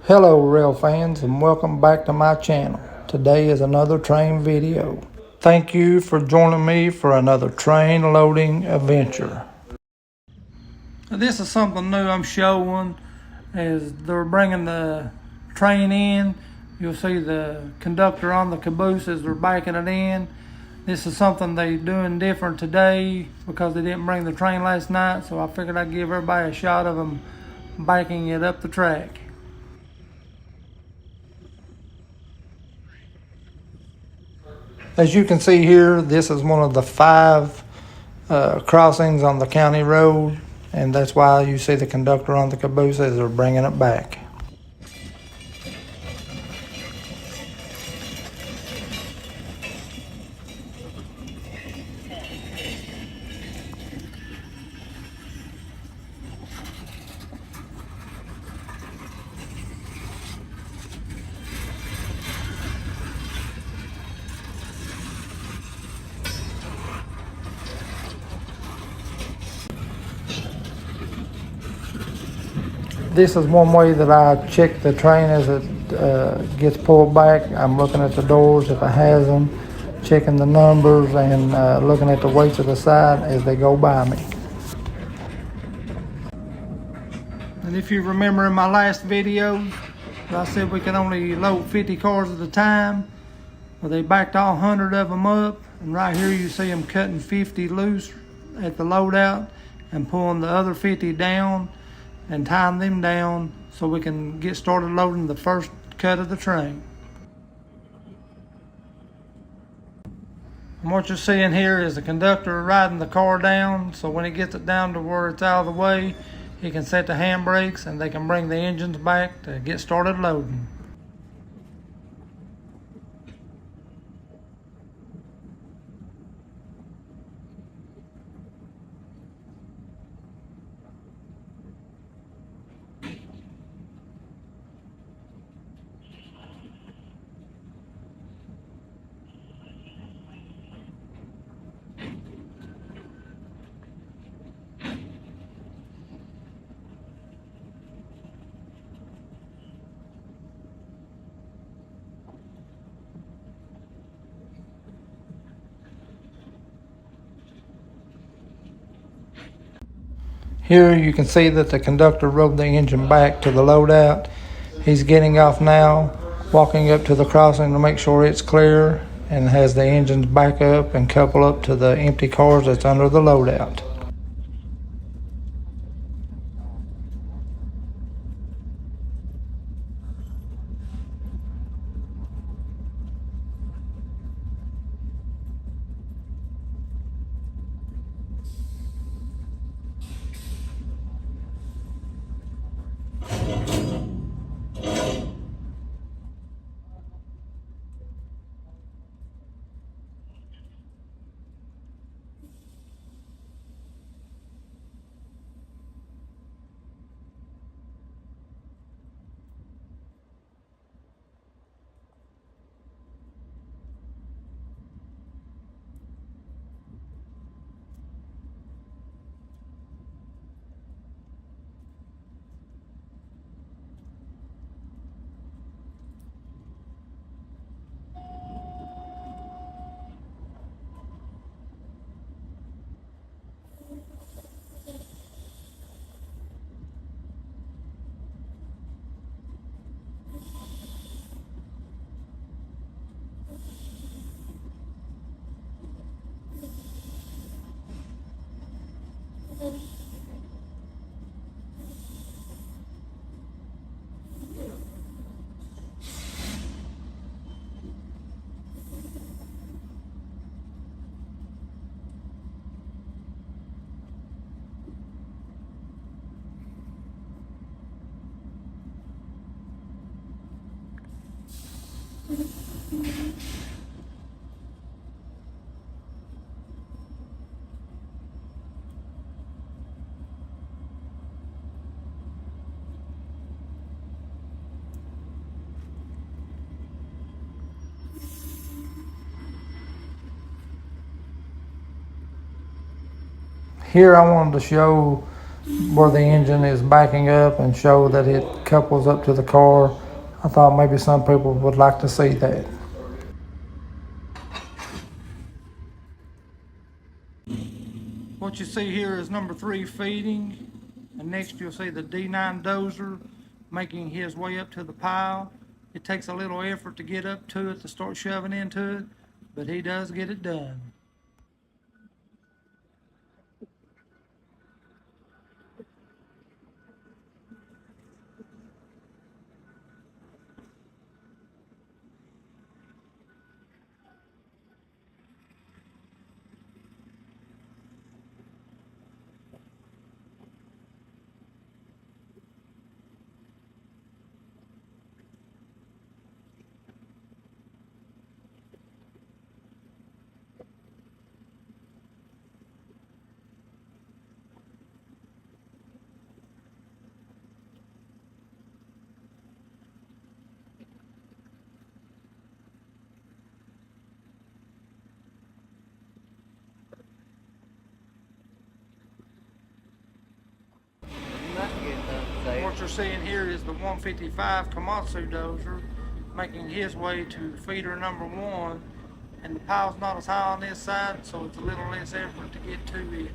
Hello rail fans and welcome back to my channel. Today is another train video. Thank you for joining me for another train loading adventure. This is something new I'm showing as they're bringing the train in. You'll see the conductor on the caboose as they're backing it in. This is something they're doing different today because they didn't bring the train last night, so I figured I'd give everybody a shot of them backing it up the track. As you can see here, this is one of the 5 crossings on the county road, and that's why you see the conductor on the caboose as they're bringing it back. This is one way that I check the train as it gets pulled back. I'm looking at the doors if it has them, checking the numbers, and looking at the weights of the side as they go by me. And if you remember in my last video, I said we can only load 50 cars at a time. Well, they backed all 100 of them up, and right here you see them cutting 50 loose at the loadout and pulling the other 50 down and tying them down so we can get started loading the first cut of the train. And what you're seeing here is the conductor riding the car down, so when he gets it down to where it's out of the way, he can set the handbrakes and they can bring the engines back to get started loading. Here you can see that the conductor rode the engine back to the loadout. He's getting off now, walking up to the crossing to make sure it's clear, and has the engines back up and couple up to the empty cars that's under the loadout. Here I wanted to show where the engine is backing up and show that it couples up to the car. I thought maybe some people would like to see that. What you see here is number 3 feeding, and next you'll see the D9 dozer making his way up to the pile. It takes a little effort to get up to it, to start shoving into it, but he does get it done. What you're seeing here is the 155 Komatsu dozer making his way to feeder number 1, and the pile's not as high on this side, so it's a little less effort to get to it.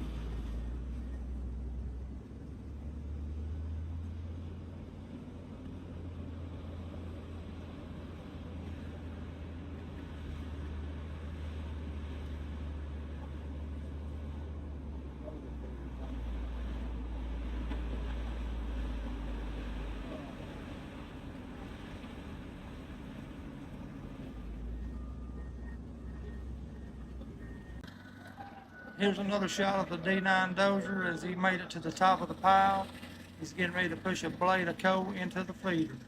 Here's another shot of the D9 dozer as he made it to the top of the pile. He's getting ready to push a blade of coal into the feeder.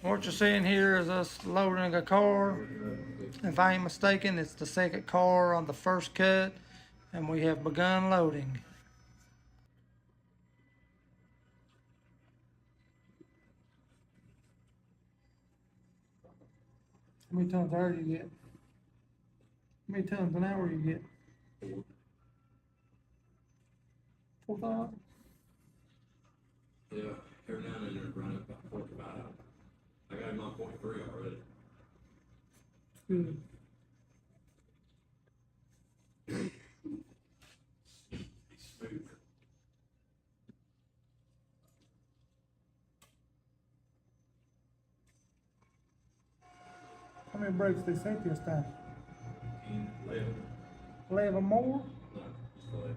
What you're seeing here is us loading a car. If I ain't mistaken, it's the second car on the first cut, and we have begun loading. How many tons of air you get? How many tons an hour you get? 4,000? Yeah, every now and then it'll run up about 45. I got him on 0.3 already. Good. He's smooth. How many brakes they sent this time? 11. 11 more? No, just 11.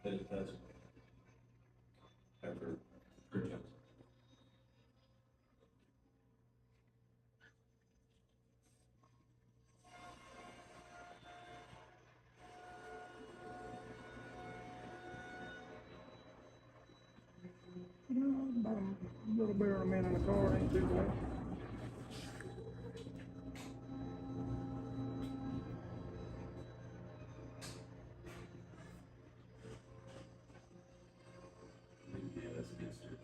Didn't touch it. After 3 jumps. About a little bit of a minute in the car, ain't too bad. Yeah, that's a good steer.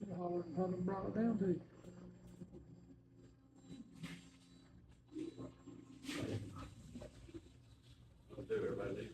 See how they brought it down to. I'll do everybody.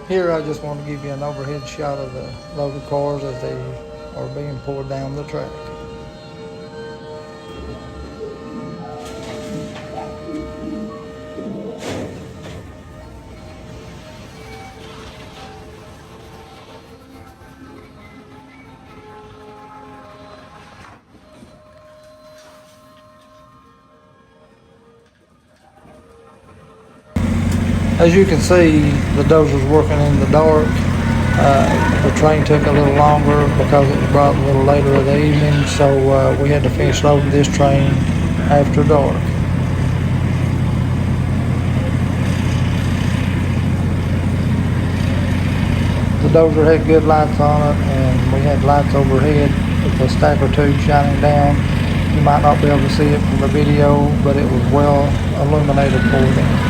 Here I just want to give you an overhead shot of the loaded cars as they are being poured down the track. As you can see, the Dozer's working in the dark. The train took a little longer because it was brought a little later in the evening, so we had to finish loading this train after dark. The Dozer had good lights on it, and we had lights overhead with a stacker tube shining down. You might not be able to see it from the video, but it was well illuminated for them.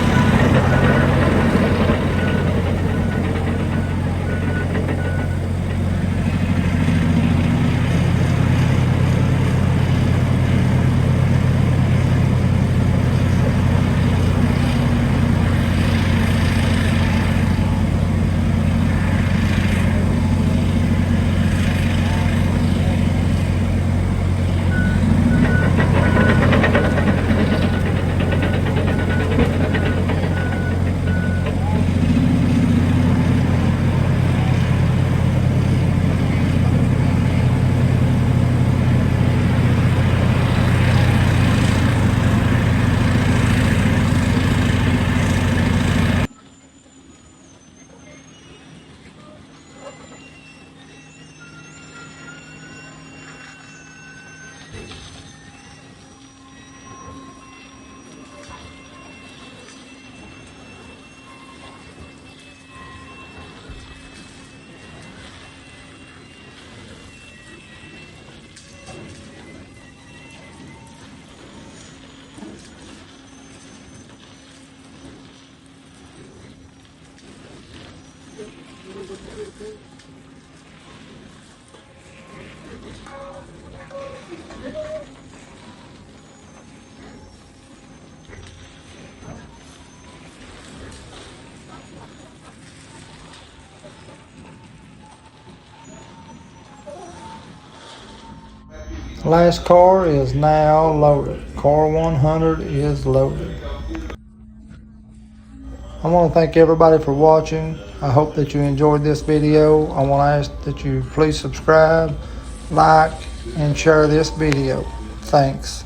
Last car is now loaded. Car 100 is loaded. I want to thank everybody for watching. I hope that you enjoyed this video. I want to ask that you please subscribe, like, and share this video. Thanks.